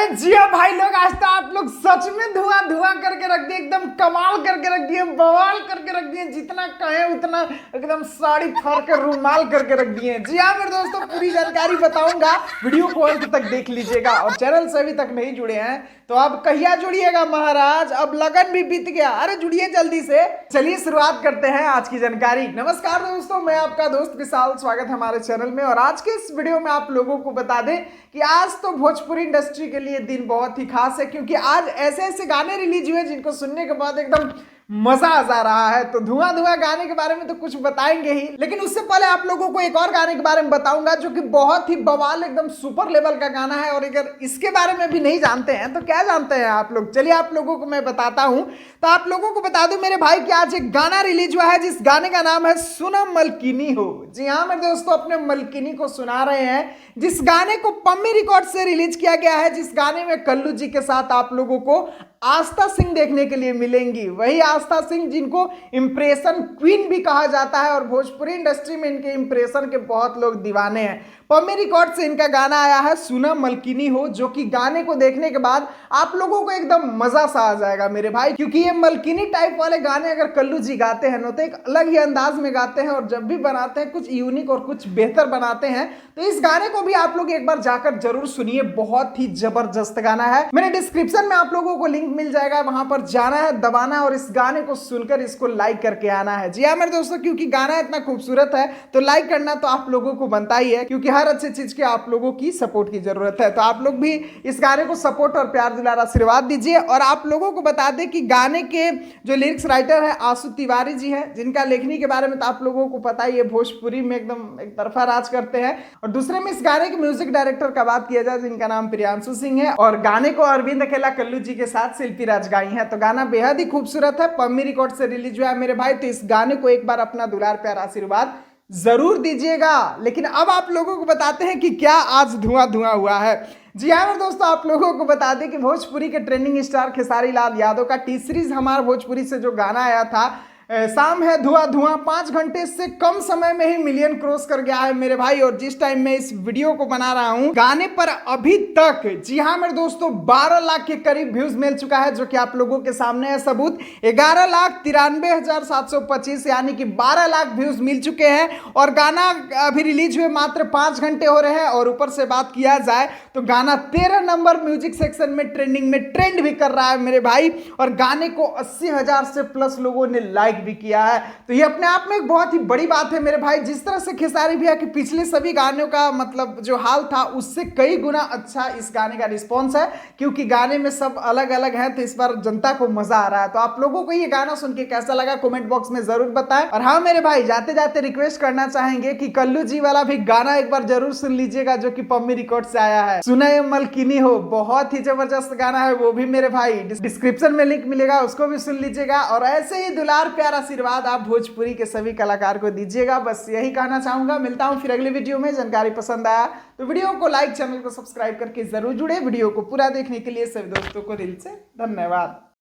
अरे जिया भाई लोग, आज तो आप लोग सच में धुआं धुआं करके रख दिए, एकदम कमाल करके रख दिए, बवाल करके रख दिए, जितना कहे उतना एकदम साड़ी फाड़ कर रूमाल करके रख दिए। जी हाँ मेरे दोस्तों, पूरी जानकारी बताऊंगा, वीडियो को अंत तक देख लीजिएगा। और चैनल से अभी तक नहीं जुड़े हैं तो अब कहिया जुड़िएगा महाराज, अब लगन भी बीत गया। अरे जुड़िए जल्दी से। चलिए शुरुआत करते हैं आज की जानकारी। नमस्कार दोस्तों, मैं आपका दोस्त विशाल, स्वागत है हमारे चैनल में। और आज के इस वीडियो में आप लोगों को बता दें कि आज तो भोजपुरी इंडस्ट्री के लिए दिन बहुत ही खास है, क्योंकि आज ऐसे ऐसे गाने रिलीज हुए जिनको सुनने के बाद एकदम मजा आ जा रहा है। तो धुआं धुआं गाने के बारे में तो कुछ बताएंगे ही, लेकिन उससे पहले आप लोगों को एक और गाने के बारे में बताऊंगा जो कि बहुत ही बवाल, एकदम सुपर लेवल का गाना है। और अगर इसके बारे में भी नहीं जानते हैं तो क्या जानते हैं आप लोग, चलिए आप लोगों को मैं बताता हूं। तो आप लोगों को बता दूं मेरे भाई कि आज एक गाना रिलीज हुआ है जिस गाने का नाम है सुना मलकिनी हो। जी हाँ मेरे दोस्तों, अपने मलकिनी को सुना रहे हैं, जिस गाने को पम्मी रिकॉर्ड से रिलीज किया गया है, जिस गाने में कल्लू जी के साथ आप लोगों को आस्था सिंह देखने के लिए मिलेंगी। वही आस्था सिंह जिनको इंप्रेशन क्वीन भी कहा जाता है, और भोजपुरी इंडस्ट्री में इनके इंप्रेशन के बहुत लोग दीवाने हैं। पम्मी रिकॉर्ड से इनका गाना आया है सुना मलकिनी हो, जो कि गाने को देखने के बाद आप लोगों को एकदम मजा सा आ जाएगा मेरे भाई, क्योंकि ये मलकिनी टाइप वाले गाने अगर कल्लू जी गाते हैं ना तो एक अलग ही अंदाज में गाते हैं, और जब भी बनाते हैं कुछ यूनिक और कुछ बेहतर बनाते हैं। तो इस गाने को भी आप लोग एक बार जाकर जरूर सुनिए, बहुत ही जबरदस्त गाना है। मेरे डिस्क्रिप्शन में आप लोगों को लिंक मिल जाएगा, वहां पर जाना है, दबाना है और इस गाने को सुनकर इसको लाइक करके आना है। जी हाँ मेरे दोस्तों, क्योंकि गाना इतना खूबसूरत है तो लाइक करना तो आप लोगों को बनता ही है, क्योंकि हर अच्छी चीज के आप लोगों की सपोर्ट की जरूरत है। तो आप लोग भी इस गाने को सपोर्ट और प्यार दुलार आशीर्वाद दीजिए। और आप लोगों को बता दें कि गाने के जो लिरिक्स राइटर है आशु तिवारी जी हैं, जिनका लेखनी के बारे में तो आप लोगों को पता ही है, भोजपुरी में एकदम एक तरफा राज करते हैं। और दूसरे में इस गाने के म्यूजिक डायरेक्टर का बात किया जाए, जिनका नाम प्रियांशु सिंह है, और गाने को अरविंद अकेला कल्लू जी के साथ शिल्पी राज गाई है। तो गाना बेहद ही खूबसूरत है, पम्मी रिकॉर्ड से रिलीज हुआ है मेरे भाई। तो इस गाने को एक बार अपना दुलार प्यार आशीर्वाद जरूर दीजिएगा। लेकिन अब आप लोगों को बताते हैं कि क्या आज धुआं धुआं हुआ है। जी हाँ दोस्तों, आप लोगों को बता दें कि भोजपुरी के ट्रेंडिंग स्टार खेसारी लाल यादव का टी सीरीज हमार भोजपुरी से जो गाना आया था शाम है धुआं धुआं, 5 घंटे से कम समय में ही मिलियन क्रॉस कर गया है मेरे भाई। और जिस टाइम मैं इस वीडियो को बना रहा हूं, गाने पर अभी तक, जी हाँ मेरे दोस्तों, 12 लाख के करीब व्यूज मिल चुका है, जो कि आप लोगों के सामने है सबूत। 11,93,725 यानी कि 12 लाख व्यूज मिल चुके हैं। और गाना अभी रिलीज हुए मात्र 5 घंटे हो रहे हैं। और ऊपर से बात किया जाए तो गाना 13 नंबर म्यूजिक सेक्शन में ट्रेंडिंग में ट्रेंड भी कर रहा है मेरे भाई। और गाने को 80,000 से प्लस लोगों ने लाइक भी किया है। तो ये अपने आप में एक बहुत ही बड़ी बात है मेरे भाई। जिस तरह से खेसारी भैया के पिछले सभी गानों का मतलब जो हाल था, उससे कई गुना अच्छा इस गाने का रिस्पॉन्स है, क्योंकि गाने में सब अलग अलग है। तो इस बार जनता को मजा आ रहा है। तो आप लोगों को ये गाना सुन के कैसा लगा कमेंट बॉक्स में जरूर बताएं। और हाँ मेरे भाई, जाते जाते रिक्वेस्ट करना चाहेंगे कि कल्लू जी वाला भी गाना एक बार जरूर सुन लीजिएगा, जो कि पम्मी रिकॉर्ड से आया है, सुना ये मलकिनी हो। बहुत ही जबरदस्त गाना है वो भी मेरे भाई, डिस्क्रिप्शन में लिंक मिलेगा, उसको भी सुन लीजिएगा। और ऐसे ही दुलार प्यार आशीर्वाद आप भोजपुरी के सभी कलाकार को दीजिएगा, बस यही कहना चाहूंगा। मिलता हूं फिर अगली वीडियो में। जानकारी पसंद आया तो वीडियो को लाइक, चैनल को सब्सक्राइब करके जरूर जुड़े। वीडियो को पूरा देखने के लिए सभी दोस्तों को दिल से धन्यवाद।